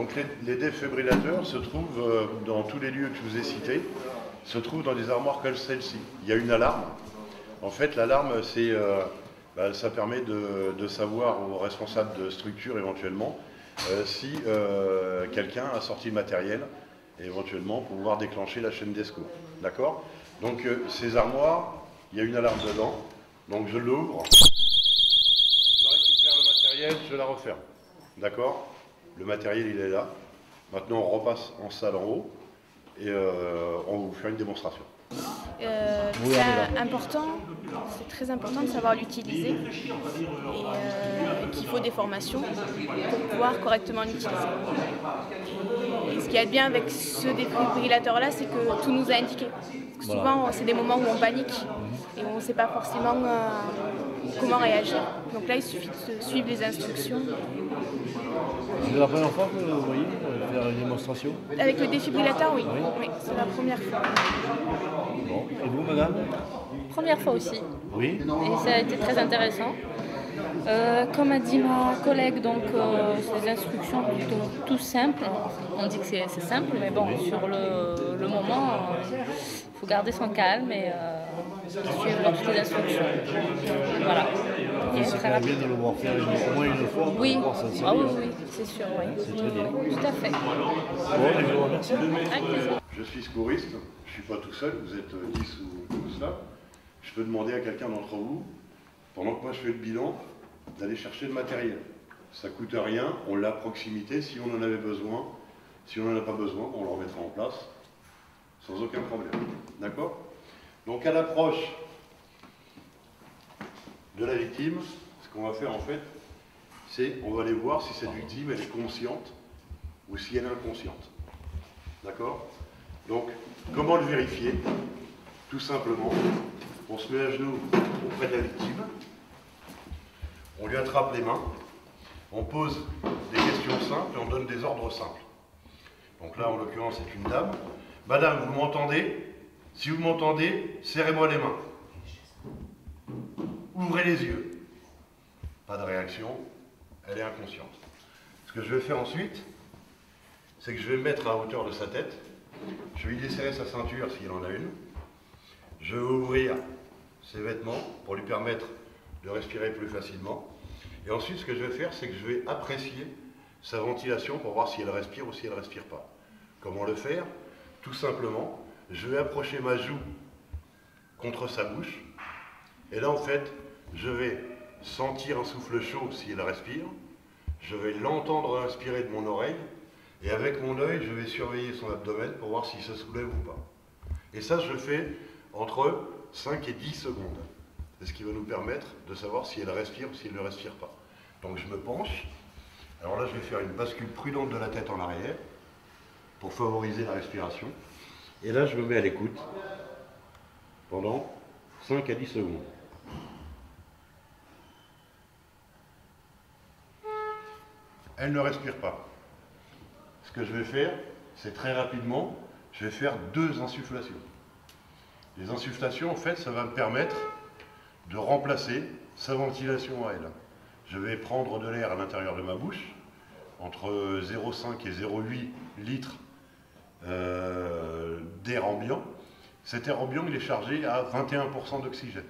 Donc les défibrillateurs se trouvent dans tous les lieux que je vous ai cités, se trouvent dans des armoires comme celle-ci. Il y a une alarme. En fait, l'alarme, ça permet de savoir aux responsables de structure éventuellement si quelqu'un a sorti le matériel, et éventuellement pour pouvoir déclencher la chaîne des secours. D'accord? Donc ces armoires, il y a une alarme dedans. Donc je l'ouvre, je récupère le matériel, je la referme. D'accord? Le matériel, il est là. Maintenant, on repasse en salle en haut et on va vous faire une démonstration. C'est important, c'est très important de savoir l'utiliser et qu'il faut des formations pour pouvoir correctement l'utiliser. Et ce qu'il y a de bien avec ce défibrillateur-là, c'est que tout nous a indiqué. Parce que souvent, c'est des moments où on panique et où on ne sait pas forcément comment réagir. Donc là, il suffit de suivre les instructions. C'est la première fois que vous voyez faire une démonstration? Avec le défibrillateur, oui. Oui, c'est la première fois. Bon. Et vous, madame? Première fois aussi. Oui. Et ça a été très intéressant. Comme a dit ma collègue, donc c'est des instructions plutôt tout simples. On dit que c'est simple, mais bon, sur le moment, il faut garder son calme et suivre toutes les instructions. Voilà. Et C'est très bien rapide. de le voir faire au moins une fois. Oui, pour s'en servir. ah oui, oui, c'est sûr, oui. C'est très bien. Tout à fait. Bon, je vous remercie. Avec plaisir. Je suis secouriste, je ne suis pas tout seul, vous êtes 10 ou 12 là. Je peux demander à quelqu'un d'entre vous, pendant que moi je fais le bilan, d'aller chercher le matériel. Ça ne coûte rien, on l'a à proximité, si on en avait besoin. Si on n'en a pas besoin, on le remettra en place, sans aucun problème. D'accord? Donc à l'approche de la victime, ce qu'on va faire en fait, c'est on va aller voir si cette victime elle est consciente ou si elle est inconsciente. D'accord? Donc, comment le vérifier? Tout simplement, on se met à genoux auprès de la victime, on lui attrape les mains, on pose des questions simples et on donne des ordres simples. Donc là, en l'occurrence, c'est une dame. Madame, vous m'entendez? Si vous m'entendez, serrez-moi les mains. Ouvrez les yeux. Pas de réaction, elle est inconsciente. Ce que je vais faire ensuite, c'est que je vais me mettre à hauteur de sa tête. Je vais lui desserrer sa ceinture s'il en a une. Je vais ouvrir ses vêtements pour lui permettre de respirer plus facilement. Et ensuite, ce que je vais faire, c'est que je vais apprécier sa ventilation pour voir si elle respire ou si elle ne respire pas. Comment le faire? Tout simplement, je vais approcher ma joue contre sa bouche. Et là, en fait, je vais sentir un souffle chaud si elle respire. Je vais l'entendre respirer de mon oreille. Et avec mon œil, je vais surveiller son abdomen pour voir s'il se soulève ou pas. Et ça, je le fais entre 5 et 10 secondes. C'est ce qui va nous permettre de savoir si elle respire ou si elle ne respire pas. Donc je me penche. Alors là, je vais faire une bascule prudente de la tête en arrière pour favoriser la respiration. Et là, je me mets à l'écoute pendant 5 à 10 secondes. Elle ne respire pas. Ce que je vais faire, c'est très rapidement, je vais faire 2 insufflations. Les insufflations, en fait, ça va me permettre de remplacer sa ventilation à elle. Je vais prendre de l'air à l'intérieur de ma bouche, entre 0,5 et 0,8 litres d'air ambiant. Cet air ambiant, il est chargé à 21% d'oxygène.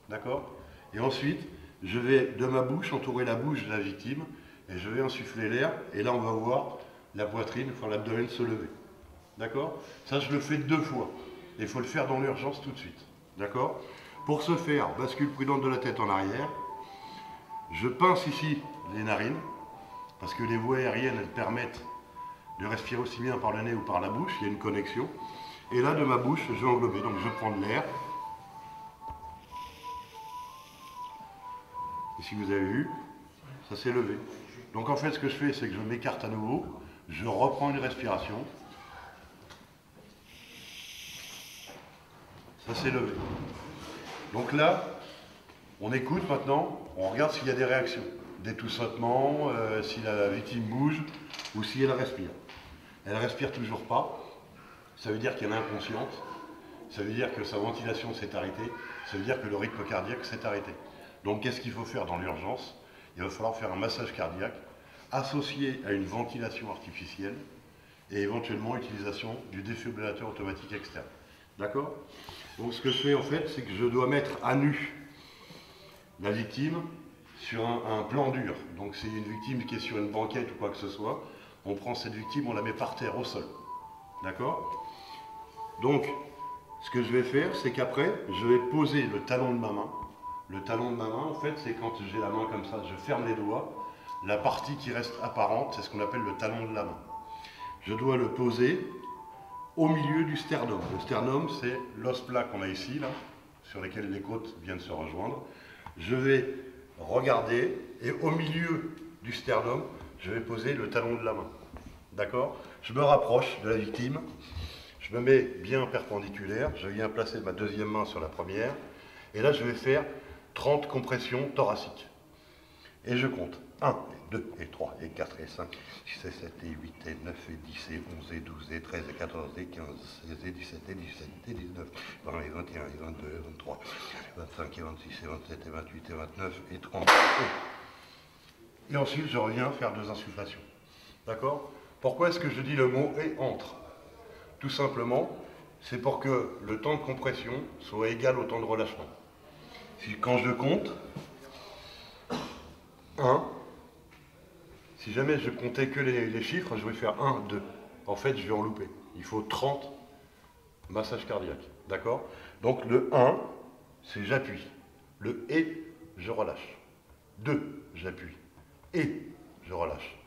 D'accord? Et ensuite, je vais de ma bouche entourer la bouche de la victime et je vais insuffler l'air. Et là, on va voir la poitrine, enfin l'abdomen se lever. D'accord? Ça, je le fais 2 fois. Et il faut le faire dans l'urgence tout de suite. D'accord? Pour ce faire, bascule prudente de la tête en arrière. Je pince ici les narines, parce que les voies aériennes, elles permettent de respirer aussi bien par le nez ou par la bouche. Il y a une connexion. Et là, de ma bouche, je vais englober. Donc, je prends de l'air. Et si vous avez vu, ça s'est levé. Donc, en fait, ce que je fais, c'est que je m'écarte à nouveau. Je reprends une respiration. Ça s'est levé. Donc là, on écoute maintenant, on regarde s'il y a des réactions, des toussotements, si la victime bouge ou si elle respire. Elle ne respire toujours pas, ça veut dire qu'elle est inconsciente, ça veut dire que sa ventilation s'est arrêtée, ça veut dire que le rythme cardiaque s'est arrêté. Donc qu'est-ce qu'il faut faire dans l'urgence? Il va falloir faire un massage cardiaque associé à une ventilation artificielle et éventuellement utilisation du défibrillateur automatique externe. D'accord? Donc ce que je fais en fait, c'est que je dois mettre à nu la victime sur un plan dur. Donc c'est une victime qui est sur une banquette ou quoi que ce soit. On prend cette victime, on la met par terre au sol. D'accord? Donc ce que je vais faire, c'est qu'après, je vais poser le talon de ma main. Le talon de ma main, en fait, c'est quand j'ai la main comme ça, je ferme les doigts. La partie qui reste apparente, c'est ce qu'on appelle le talon de la main. Je dois le poser au milieu du sternum. Le sternum, c'est l'os plat qu'on a ici, là, sur lequel les côtes viennent se rejoindre. Je vais regarder et au milieu du sternum, je vais poser le talon de la main. D'accord? Je me rapproche de la victime, je me mets bien perpendiculaire, je viens placer ma deuxième main sur la première, et là je vais faire 30 compressions thoraciques. Et je compte 1, 2, et 3, et 4, et 5, 6, et 7, et 8, et 9, et 10, et 11, et 12, et 13, et 14, et 15, et 16, et 17, et 17, et 19, 20, et 21, et 22, et 23, et 25, et 26, et 27, et 28, et 29, et 30. Et ensuite, je reviens faire 2 insufflations. D'accord? Pourquoi est-ce que je dis le mot « et entre » ? Tout simplement, c'est pour que le temps de compression soit égal au temps de relâchement. Quand je compte, 1, si jamais je comptais que les chiffres, je vais faire 1, 2. En fait, je vais en louper. Il faut 30 massages cardiaques. D'accord? Donc le 1, c'est j'appuie. Le « et », je relâche. 2, j'appuie. Et, je relâche.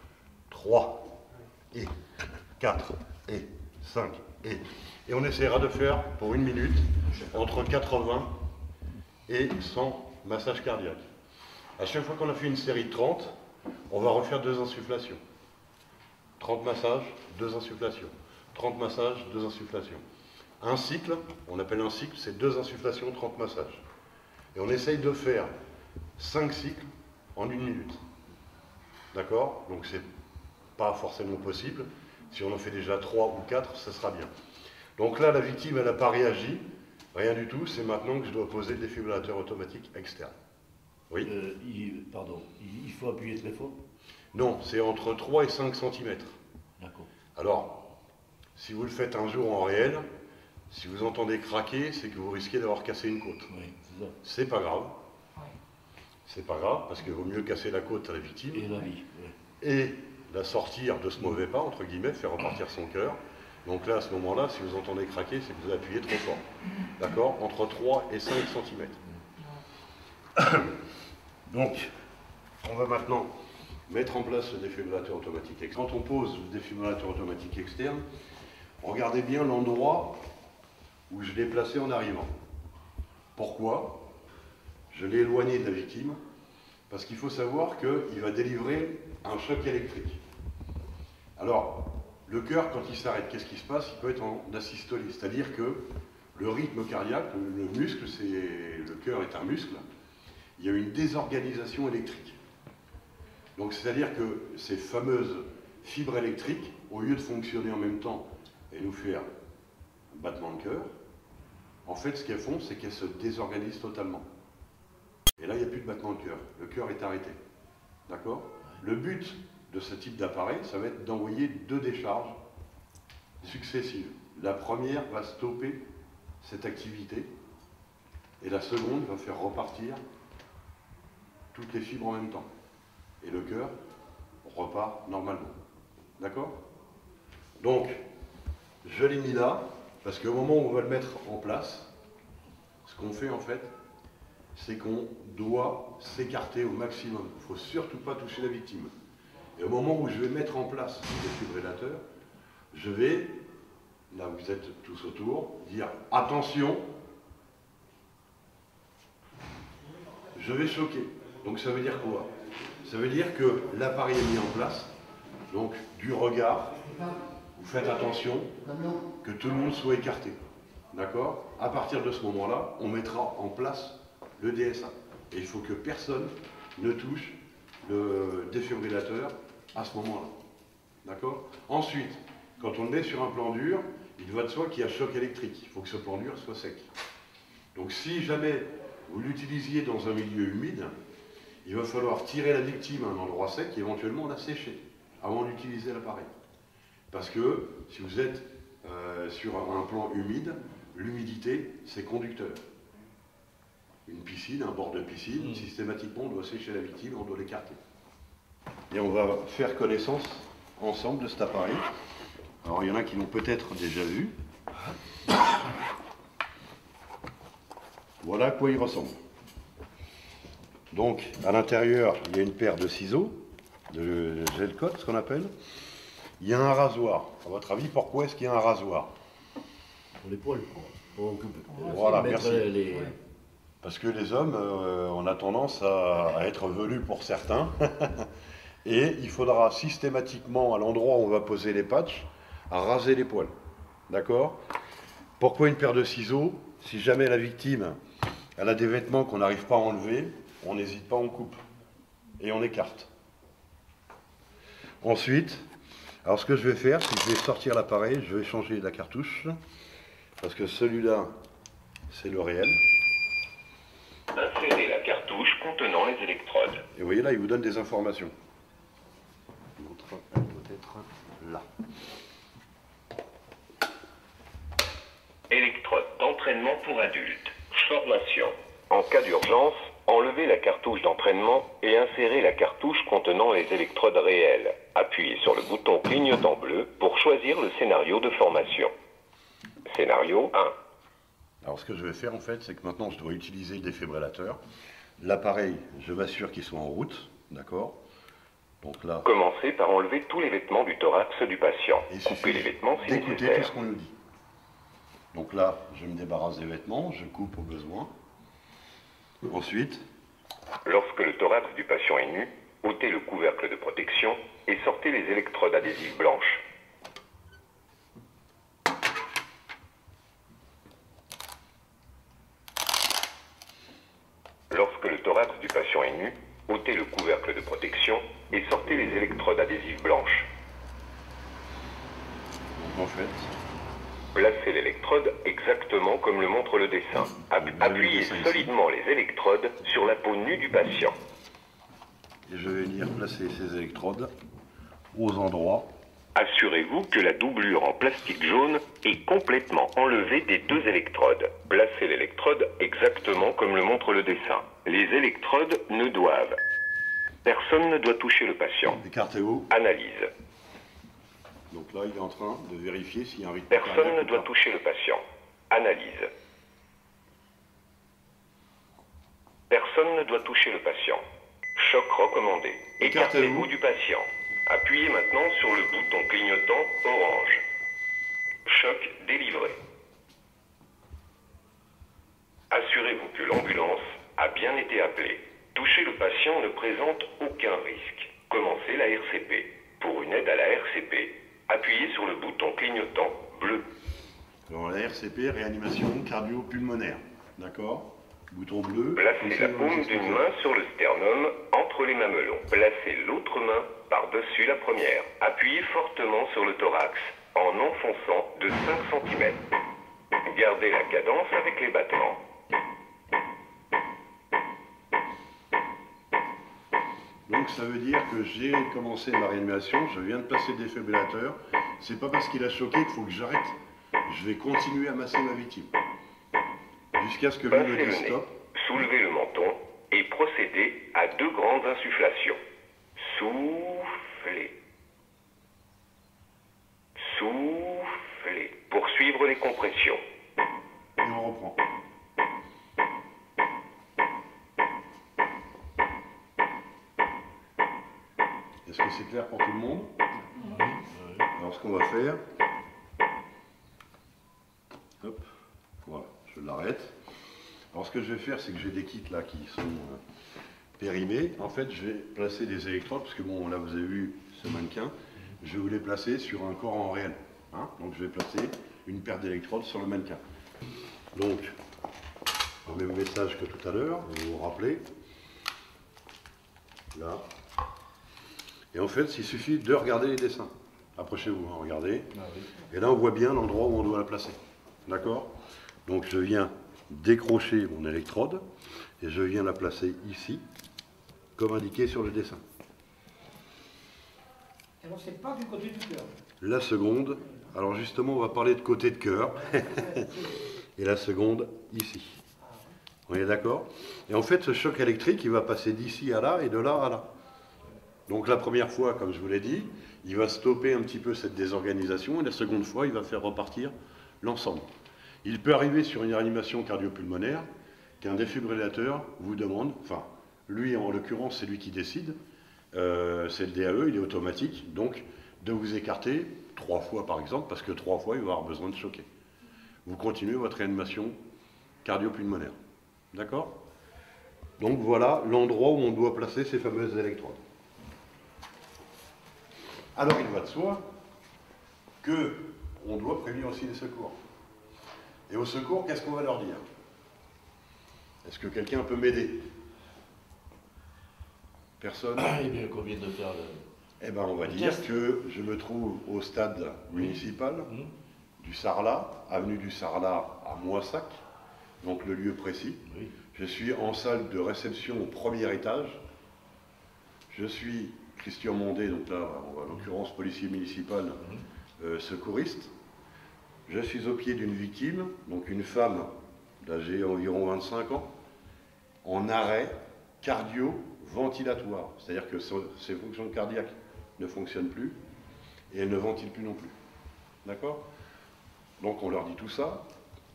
3, et. 4, et. 5, et. Et on essaiera de faire, pour 1 minute, entre 80 et 100 massages cardiaques. À chaque fois qu'on a fait une série de 30, on va refaire 2 insufflations. 30 massages, 2 insufflations. 30 massages, 2 insufflations. Un cycle, on appelle un cycle, c'est 2 insufflations, 30 massages. Et on essaye de faire 5 cycles en 1 minute. D'accord? Donc c'est pas forcément possible. Si on en fait déjà 3 ou 4, ça sera bien. Donc là, la victime, elle n'a pas réagi, rien du tout. C'est maintenant que je dois poser le défibrillateur automatique externe. Oui? Il faut appuyer très fort? Non, c'est entre 3 et 5 cm. D'accord. Alors, si vous le faites un jour en réel, si vous entendez craquer, c'est que vous risquez d'avoir cassé une côte. Oui, c'est ça. C'est pas grave. C'est pas grave, parce qu'il vaut mieux casser la côte à la victime. Et la vie. Oui. Et la sortir de ce mauvais pas, entre guillemets, faire repartir son cœur. Donc là, à ce moment-là, si vous entendez craquer, c'est que vous appuyez trop fort. D'accord? Entre 3 et 5 cm. Donc, on va maintenant mettre en place le défibrillateur automatique externe. Quand on pose le défibrillateur automatique externe, regardez bien l'endroit où je l'ai placé en arrivant. Pourquoi? Je l'ai éloigné de la victime, parce qu'il faut savoir qu'il va délivrer un choc électrique. Alors, le cœur, quand il s'arrête, qu'est-ce qui se passe? Il peut être en asystolie, c'est-à-dire que le rythme cardiaque, le muscle, le cœur est un muscle, il y a une désorganisation électrique. Donc, c'est-à-dire que ces fameuses fibres électriques, au lieu de fonctionner en même temps et nous faire un battement de cœur, en fait, ce qu'elles font, c'est qu'elles se désorganisent totalement. Et là, il n'y a plus de battement de cœur. Le cœur est arrêté. D'accord? Le but de ce type d'appareil, ça va être d'envoyer 2 décharges successives. La première va stopper cette activité et la seconde va faire repartir toutes les fibres en même temps. Et le cœur repart normalement. D'accord? Donc, je l'ai mis là, parce qu'au moment où on va le mettre en place, ce qu'on fait en fait, c'est qu'on doit s'écarter au maximum. Il ne faut surtout pas toucher la victime. Et au moment où je vais mettre en place le défibrillateur, je vais, là où vous êtes tous autour, dire attention, je vais choquer. Donc ça veut dire quoi? Ça veut dire que l'appareil est mis en place, donc du regard, vous faites attention que tout le monde soit écarté. D'accord? À partir de ce moment-là, on mettra en place le DSA. Et il faut que personne ne touche le défibrillateur à ce moment-là. D'accord? Ensuite, quand on le met sur un plan dur, il va de soi qu'il y a choc électrique. Il faut que ce plan dur soit sec. Donc si jamais vous l'utilisiez dans un milieu humide, il va falloir tirer la victime à un endroit sec et éventuellement la sécher avant d'utiliser l'appareil. Parce que si vous êtes sur un plan humide, l'humidité, c'est conducteur. Une piscine, un bord de piscine, systématiquement, on doit sécher la victime, on doit l'écarter. Et on va faire connaissance ensemble de cet appareil. Alors, il y en a qui l'ont peut-être déjà vu. Voilà à quoi il ressemble. Donc, à l'intérieur, il y a une paire de ciseaux, de gel coat, ce qu'on appelle. Il y a un rasoir. À votre avis, pourquoi est-ce qu'il y a un rasoir? Pour les poils, pour voilà, mettre merci. Parce que les hommes, on a tendance à être velus pour certains. Et il faudra systématiquement, à l'endroit où on va poser les patchs, à raser les poils. D'accord? Pourquoi une paire de ciseaux? Si jamais la victime elle a des vêtements qu'on n'arrive pas à enlever, on n'hésite pas, on coupe. Et on écarte. Ensuite, alors ce que je vais faire, c'est que je vais sortir l'appareil, je vais changer la cartouche. Parce que celui-là, c'est le réel. Insérez la cartouche contenant les électrodes. Et vous voyez là, il vous donne des informations. L'autre, elle doit être là. Électrode d'entraînement pour adultes. Formation. En cas d'urgence, enlevez la cartouche d'entraînement et insérez la cartouche contenant les électrodes réelles. Appuyez sur le bouton clignotant bleu pour choisir le scénario de formation. Scénario 1. Alors ce que je vais faire en fait, c'est que maintenant je dois utiliser le défibrillateur. L'appareil, je m'assure qu'il soit en route, d'accord? Donc là, Commencez par enlever tous les vêtements du thorax du patient. il Coupez suffit les vêtements si d'écouter tout nécessaire. ce qu'on nous dit. Donc là, je me débarrasse des vêtements, je coupe au besoin. Ensuite, Lorsque le thorax du patient est nu, ôtez le couvercle de protection et sortez les électrodes adhésives blanches. Lorsque le thorax du patient est nu, ôtez le couvercle de protection et sortez les électrodes adhésives blanches. en fait, Placez l'électrode exactement comme le montre le dessin. Appuyez solidement les électrodes sur la peau nue du patient. et je vais venir placer ces électrodes aux endroits. Assurez-vous que la doublure en plastique jaune est complètement enlevée des deux électrodes. Placez l'électrode exactement comme le montre le dessin. Les électrodes ne doivent. Personne ne doit toucher le patient. Écartez-vous. Analyse. Donc là, il est en train de vérifier s'il y a un rythme Personne cardiaque ne ou doit pas. toucher le patient. Analyse. Personne ne doit toucher le patient. Choc recommandé. Écartez-vous du patient. Appuyez maintenant sur le bouton clignotant orange. Choc délivré. Assurez-vous que l'ambulance a bien été appelée. Toucher le patient ne présente aucun risque. Commencez la RCP. Pour une aide à la RCP, appuyez sur le bouton clignotant bleu. Alors la RCP, réanimation cardio-pulmonaire. D'accord? Bouton bleu. Placez la paume d'une main sur le sternum entre les mamelons. Placez l'autre main par-dessus la première. Appuyez fortement sur le thorax en enfonçant de 5 cm. Gardez la cadence avec les battements. Donc ça veut dire que j'ai commencé ma réanimation, je viens de placer le défibrillateur. C'est pas parce qu'il a choqué qu'il faut que j'arrête. Je vais continuer à masser ma victime. Jusqu'à ce que lui me Passez le dise nez, stop. soulevez le menton et procédez à 2 grandes insufflations. Soufflez. Soufflez. Poursuivre les compressions. Et on reprend. Est-ce que c'est clair pour tout le monde? Alors ce qu'on va faire, hop, voilà, je l'arrête. Alors ce que je vais faire, c'est que j'ai des kits là qui sont périmés. En fait, je vais placer des électrodes, parce que bon, là vous avez vu ce mannequin, je vais vous les placer sur un corps en réel. Hein. Donc je vais placer une paire d'électrodes sur le mannequin. Donc, le même message que tout à l'heure, vous vous rappelez. Là. Et en fait, il suffit de regarder les dessins. Approchez-vous, hein, regardez. Et là, on voit bien l'endroit où on doit la placer. D'accord? Donc, je viens décrocher mon électrode et je viens la placer ici, comme indiqué sur le dessin. Alors c'est pas du côté du cœur. La seconde, alors justement on va parler de côté de cœur, et la seconde ici. On est d'accord? Et en fait ce choc électrique il va passer d'ici à là et de là à là. Donc la première fois, comme je vous l'ai dit, il va stopper un petit peu cette désorganisation, et la seconde fois il va faire repartir l'ensemble. Il peut arriver sur une réanimation cardio-pulmonaire qu'un défibrillateur vous demande, enfin lui en l'occurrence c'est lui qui décide, c'est le DAE, il est automatique, donc de vous écarter 3 fois par exemple, parce que 3 fois il va avoir besoin de choquer. Vous continuez votre réanimation cardio-pulmonaire. D'accord? Donc voilà l'endroit où on doit placer ces fameuses électrodes. Alors il va de soi qu'on doit prévenir aussi les secours. Et au secours, qu'est-ce qu'on va leur dire? Est-ce que quelqu'un peut m'aider? Personne? Eh bien, qu'on vient de faire le... Eh bien, on va dire que je me trouve au stade municipal du Sarlat, avenue du Sarlat à Moissac, donc le lieu précis. Oui. Je suis en salle de réception au premier étage. Je suis Christian Mondé, donc là, en l'occurrence policier municipal, secouriste. Je suis au pied d'une victime, donc une femme d'âge environ 25 ans, en arrêt cardio-ventilatoire. C'est-à-dire que ses fonctions cardiaques ne fonctionnent plus et elle ne ventile plus non plus. D'accord? Donc on leur dit tout ça,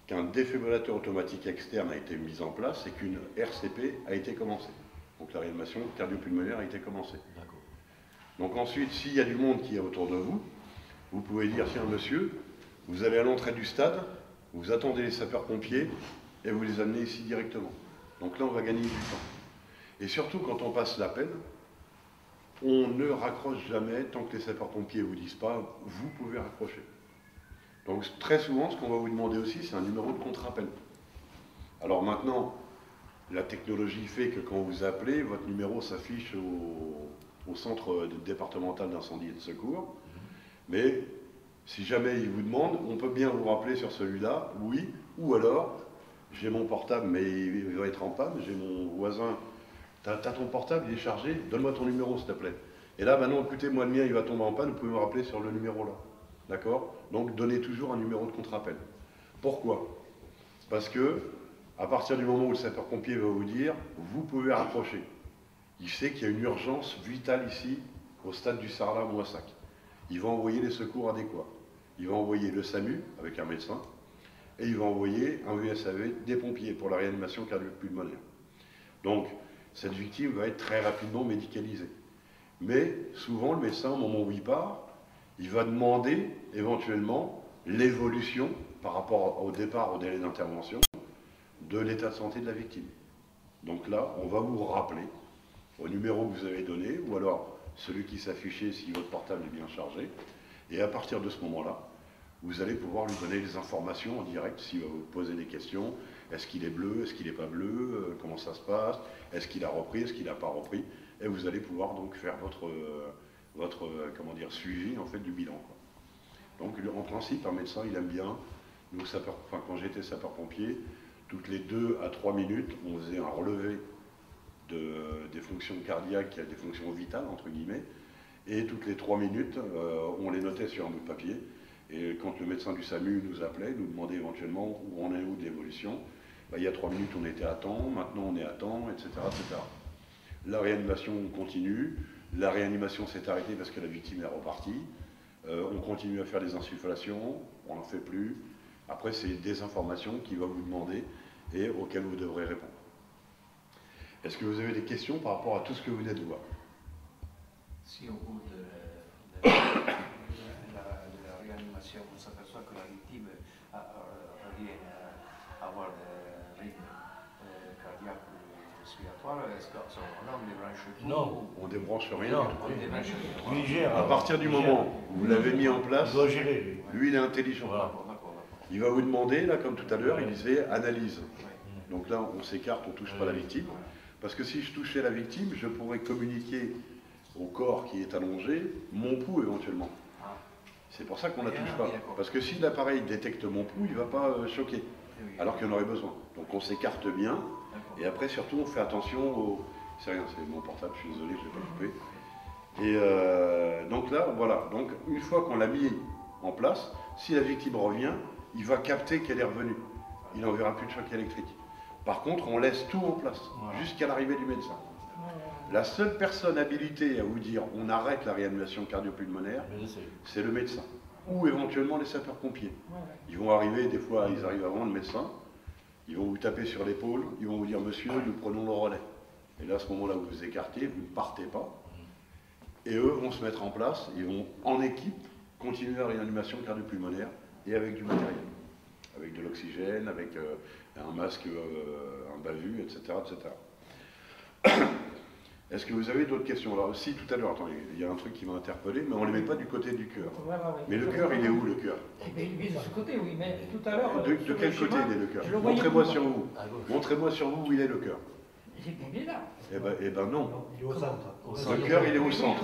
qu'un défibrillateur automatique externe a été mis en place et qu'une RCP a été commencée. Donc la réanimation cardio-pulmonaire a été commencée. Donc ensuite, s'il y a du monde qui est autour de vous, vous pouvez dire, tiens monsieur, vous allez à l'entrée du stade, vous attendez les sapeurs-pompiers et vous les amenez ici directement. Donc là, on va gagner du temps. Et surtout, quand on passe l'appel, on ne raccroche jamais tant que les sapeurs-pompiers ne vous disent pas, vous pouvez raccrocher. Donc très souvent, ce qu'on va vous demander aussi, c'est un numéro de contre-appel. Alors maintenant, la technologie fait que quand vous appelez, votre numéro s'affiche au centre départemental d'incendie et de secours. Mais si jamais il vous demande, on peut bien vous rappeler sur celui-là, oui, ou alors, j'ai mon portable, mais il va être en panne, j'ai mon voisin, t'as ton portable, il est chargé, donne-moi ton numéro s'il te plaît. Et là, maintenant, écoutez, moi le mien, il va tomber en panne, vous pouvez me rappeler sur le numéro là. D'accord? Donc, donnez toujours un numéro de contre-appel. Pourquoi? Parce que, à partir du moment où le sapeur-pompier va vous dire, vous pouvez raccrocher. Il sait qu'il y a une urgence vitale ici, au stade du Sarlat Moissac. Il va envoyer les secours adéquats. Il va envoyer le SAMU, avec un médecin, et il va envoyer un VSAV, des pompiers, pour la réanimation cardio-pulmonaire. Donc, cette victime va être très rapidement médicalisée. Mais, souvent, le médecin, au moment où il part, il va demander, éventuellement, l'évolution, par rapport au départ, au délai d'intervention, de l'état de santé de la victime. Donc là, on va vous rappeler, au numéro que vous avez donné, ou alors celui qui s'affichait si votre portable est bien chargé, et à partir de ce moment-là, vous allez pouvoir lui donner les informations en direct s'il va vous poser des questions. Est-ce qu'il est bleu? Est-ce qu'il n'est pas bleu? Comment ça se passe? Est-ce qu'il a repris? Est-ce qu'il n'a pas repris? Et vous allez pouvoir donc faire votre comment dire, suivi en fait, du bilan, quoi. Donc en principe, un médecin, il aime bien, nous, quand j'étais sapeur-pompier, toutes les 2 à 3 minutes, on faisait un relevé des fonctions cardiaques, des fonctions vitales, entre guillemets, et toutes les 3 minutes, on les notait sur un bout de papier, et quand le médecin du SAMU nous appelait, nous demandait éventuellement où on est où de l'évolution, il y a 3 minutes on était à temps, maintenant on est à temps, etc., etc. La réanimation continue, la réanimation s'est arrêtée parce que la victime est repartie, on continue à faire des insufflations, on n'en fait plus. Après, c'est des informations qu'il va vous demander et auxquelles vous devrez répondre. Est-ce que vous avez des questions par rapport à tout ce que vous venez de voir? Si au bout de la réanimation, on s'aperçoit que la victime revient à avoir des rythmes cardiaques ou respiratoires, est-ce qu'à ce moment-là, on débranche tout? Non. On débranche rien. Non. On débranche tout. Lui, il gère. À partir du moment où vous l'avez mis en place, il doit gérer, lui, il est intelligent. Voilà. Il va vous demander, là, comme tout à l'heure, il disait analyse. Donc là, on s'écarte, on ne touche pas la victime. Parce que si je touchais la victime, je pourrais communiquer au corps qui est allongé mon pouls éventuellement. C'est pour ça qu'on ne la touche pas. Parce que si l'appareil détecte mon pouls, il ne va pas choquer, alors qu'il en aurait besoin. Donc on s'écarte bien, et après surtout on fait attention C'est rien, c'est mon portable, je suis désolé, je ne l'ai pas coupé. Et donc là, voilà. Donc une fois qu'on l'a mis en place, si la victime revient, il va capter qu'elle est revenue. Il n'enverra plus de choc électrique. Par contre, on laisse tout en place, jusqu'à l'arrivée du médecin. La seule personne habilitée à vous dire on arrête la réanimation cardio-pulmonaire, c'est le médecin. Ou éventuellement les sapeurs-pompiers. Ils vont arriver, des fois ils arrivent avant le médecin, ils vont vous taper sur l'épaule, ils vont vous dire monsieur, nous prenons le relais. Et là, à ce moment-là, vous vous écartez, vous ne partez pas. Et eux vont se mettre en place, ils vont en équipe continuer la réanimation cardio-pulmonaire et avec du matériel. Avec de l'oxygène, avec un masque, un bavus, etc. etc. Est-ce que vous avez d'autres questions? Alors aussi, tout à l'heure, attendez, il y a un truc qui m'a interpellé, mais on ne les met pas du côté du cœur. Mais le cœur, il est où, le cœur? Il est de ce côté, oui, mais tout à l'heure... De quel côté il est, le cœur? Montrez-moi sur vous. Montrez-moi sur vous où il est, le cœur. Il est là. Eh ben non. Il est au centre. Le cœur, il est au centre.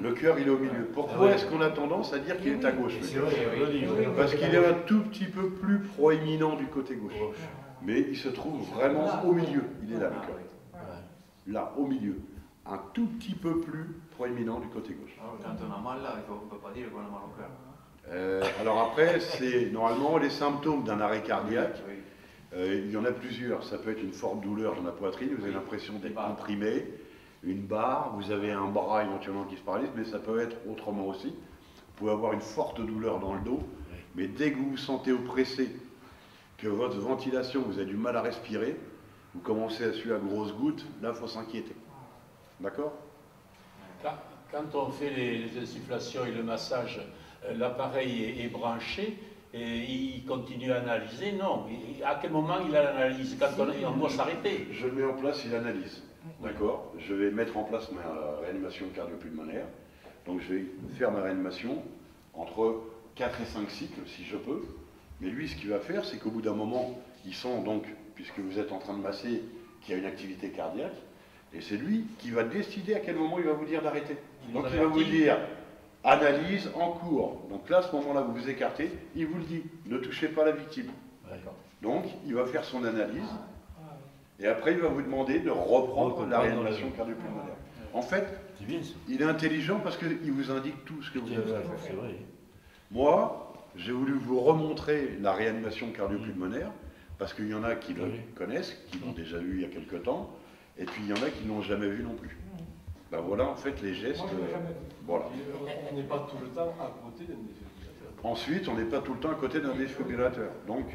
Le cœur, il est au milieu. Pourquoi est-ce qu'on a tendance à dire qu'il est à gauche, le cœur? Parce qu'il est un tout petit peu plus proéminent du côté gauche. Mais il se trouve vraiment au milieu. Il est là, le cœur. Là, au milieu. Un tout petit peu plus proéminent du côté gauche. Quand on a mal là, on ne peut pas dire qu'on a mal au cœur. Alors après, c'est normalement les symptômes d'un arrêt cardiaque. Il y en a plusieurs. Ça peut être une forte douleur dans la poitrine, vous avez l'impression d'être comprimé, une barre, vous avez un bras éventuellement qui se paralyse, mais ça peut être autrement aussi. Vous pouvez avoir une forte douleur dans le dos, mais dès que vous vous sentez oppressé, que votre ventilation, vous avez du mal à respirer, vous commencez à suer à grosses gouttes, là il faut s'inquiéter. D'accord? Quand on fait les insufflations et le massage, l'appareil est branché et il continue à analyser? Non. À quel moment il a l'analyse? Quand on doit s'arrêter? Je le mets en place, il analyse. D'accord? Je vais mettre en place ma réanimation cardio-pulmonaire. Donc je vais faire ma réanimation entre 4 et 5 cycles, si je peux. Mais lui, ce qu'il va faire, c'est qu'au bout d'un moment, il sent donc, puisque vous êtes en train de masser, qu'il y a une activité cardiaque, et c'est lui qui va décider à quel moment il va vous dire d'arrêter. Donc il va vous dire, analyse en cours. Donc là, à ce moment-là, vous vous écartez, il vous le dit, ne touchez pas la victime. Donc il va faire son analyse, et après il va vous demander de reprendre la réanimation cardio-pulmonaire. En fait, il est intelligent parce qu'il vous indique tout ce que vous avez à faire. Moi, j'ai voulu vous remontrer la réanimation cardio-pulmonaire, parce qu'il y en a qui le connaissent, qui l'ont déjà vu il y a quelque temps, et puis il y en a qui ne l'ont jamais vu non plus. Ben voilà en fait les gestes. Voilà. On n'est pas tout le temps à côté d'un défibrillateur. Ensuite, on n'est pas tout le temps à côté d'un défibrillateur. Donc,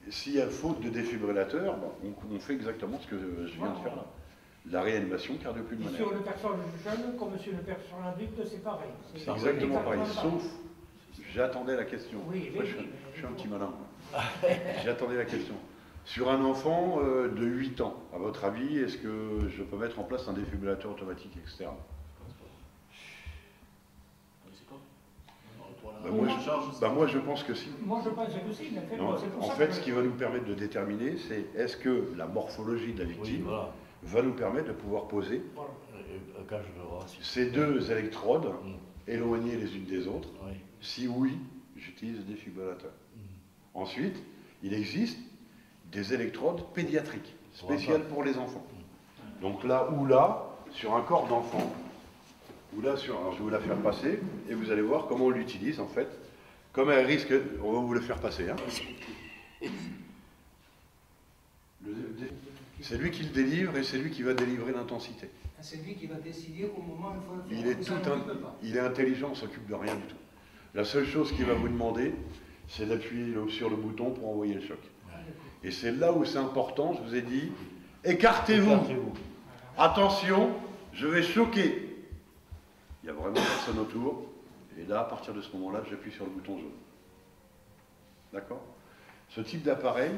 s'il y a faute de défibrillateur, on fait exactement ce que je viens de faire là. La réanimation cardio-pulmonaire. Sur le personnage jeune, comme sur le personnage adulte, c'est pareil. C'est exactement pareil, sauf, j'attendais la question. Oui, moi, je suis un petit malin. J'attendais la question. Sur un enfant de 8 ans, à votre avis, est-ce que je peux mettre en place un défibrillateur automatique externe? Moi, je pense que si. Moi, je pense que si. En fait, ce qui va nous permettre de déterminer, c'est est-ce que la morphologie de la victime va nous permettre de pouvoir poser ces deux électrodes éloignées les unes des autres. Si oui, j'utilise le défibrillateur. Ensuite, il existe des électrodes pédiatriques, spéciales pour les enfants. Donc là, sur un corps d'enfant, alors je vais vous la faire passer, et vous allez voir comment on l'utilise en fait. Comme elle risque, on va vous le faire passer. C'est lui qui le délivre, et c'est lui qui va délivrer l'intensité. C'est lui qui va décider au moment où il est intelligent, on ne s'occupe de rien du tout. La seule chose qu'il va vous demander, c'est d'appuyer sur le bouton pour envoyer le choc. Et c'est là où c'est important, je vous ai dit, écartez-vous. Attention, je vais choquer. Il n'y a vraiment personne autour. Et là, à partir de ce moment-là, j'appuie sur le bouton jaune. D'accord? Ce type d'appareil,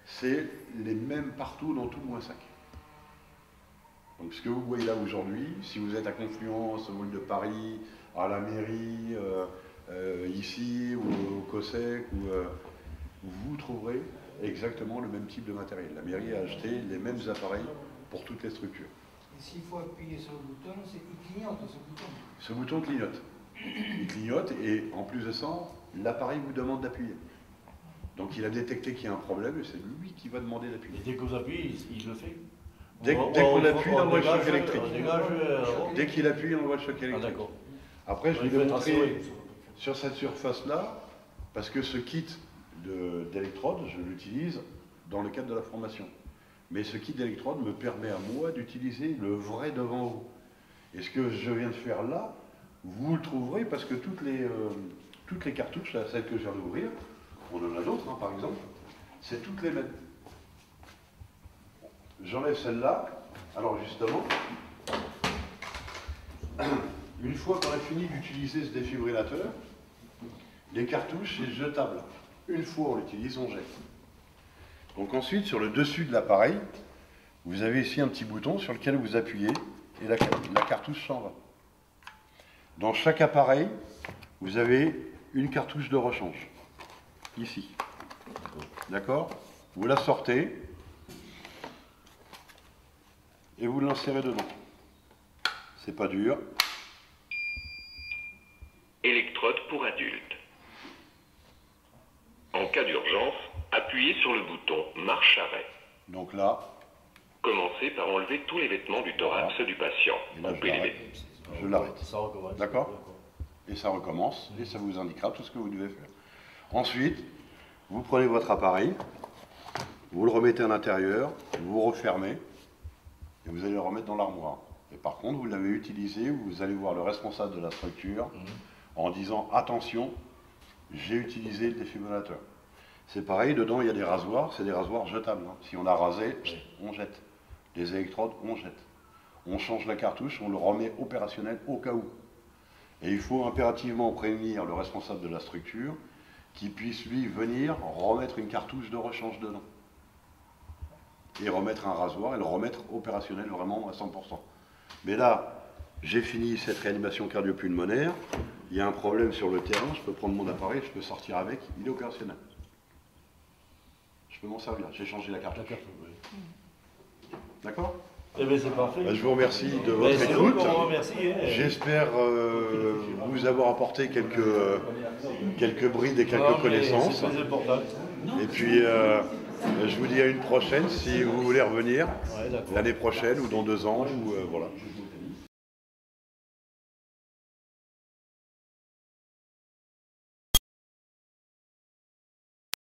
c'est les mêmes partout dans tout le Moissac. Donc ce que vous voyez là aujourd'hui, si vous êtes à Confluence, au Mall de Paris, à la mairie, ici, ou au COSEC, vous trouverez exactement le même type de matériel. La mairie a acheté les mêmes appareils pour toutes les structures. Et s'il faut appuyer sur le bouton, il clignote ce bouton. Ce bouton clignote. Il clignote et en plus de ça, l'appareil vous demande d'appuyer. Donc il a détecté qu'il y a un problème et c'est lui qui va demander d'appuyer. Et dès que vous appuyez, il le fait? Dès qu'on appuie, il envoie le choc électrique. Dès qu'il appuie, il envoie le choc électrique. Après, je vais vous montrer sur cette surface-là, parce que ce kit d'électrode, je l'utilise dans le cadre de la formation. Mais ce kit d'électrode me permet à moi d'utiliser le vrai devant vous. Et ce que je viens de faire là, vous le trouverez parce que toutes les cartouches, là, celles que je viens d'ouvrir, on en a d'autres, hein, par exemple, c'est toutes les mêmes. J'enlève celle-là. Alors justement, une fois qu'on a fini d'utiliser ce défibrillateur, les cartouches, c'est jetable. Une fois on l'utilise, on jette. Donc ensuite, sur le dessus de l'appareil, vous avez ici un petit bouton sur lequel vous appuyez et la cartouche s'en va. Dans chaque appareil, vous avez une cartouche de rechange. Ici. D'accord? Vous la sortez et vous l'insérez dedans. C'est pas dur. Électrode pour adultes. En cas d'urgence, appuyez sur le bouton marche-arrêt. Donc là, commencez par enlever tous les vêtements du thorax du patient. Coupez les vêtements. Je l'arrête. D'accord? Et ça recommence, et ça vous indiquera tout ce que vous devez faire. Ensuite, vous prenez votre appareil, vous le remettez à l'intérieur, vous refermez, et vous allez le remettre dans l'armoire. Et par contre, vous l'avez utilisé, vous allez voir le responsable de la structure en disant « Attention, j'ai utilisé le défibrillateur ». C'est pareil, dedans il y a des rasoirs, c'est des rasoirs jetables. Hein. Si on a rasé, on jette. Les électrodes, on jette. On change la cartouche, on le remet opérationnel au cas où. Et il faut impérativement prévenir le responsable de la structure qui puisse lui venir remettre une cartouche de rechange dedans. Et remettre un rasoir et le remettre opérationnel vraiment à 100%. Mais là, j'ai fini cette réanimation cardio-pulmonaire, il y a un problème sur le terrain, je peux prendre mon appareil, je peux sortir avec, il est opérationnel. Je peux m'en servir, j'ai changé la cartouche. D'accord? Eh bien, c'est parfait. Je vous remercie de votre écoute. J'espère vous avoir apporté quelques brides et quelques connaissances. C'est très important. Et puis, je vous dis à une prochaine si vous voulez revenir l'année prochaine ou dans 2 ans. Ou, voilà.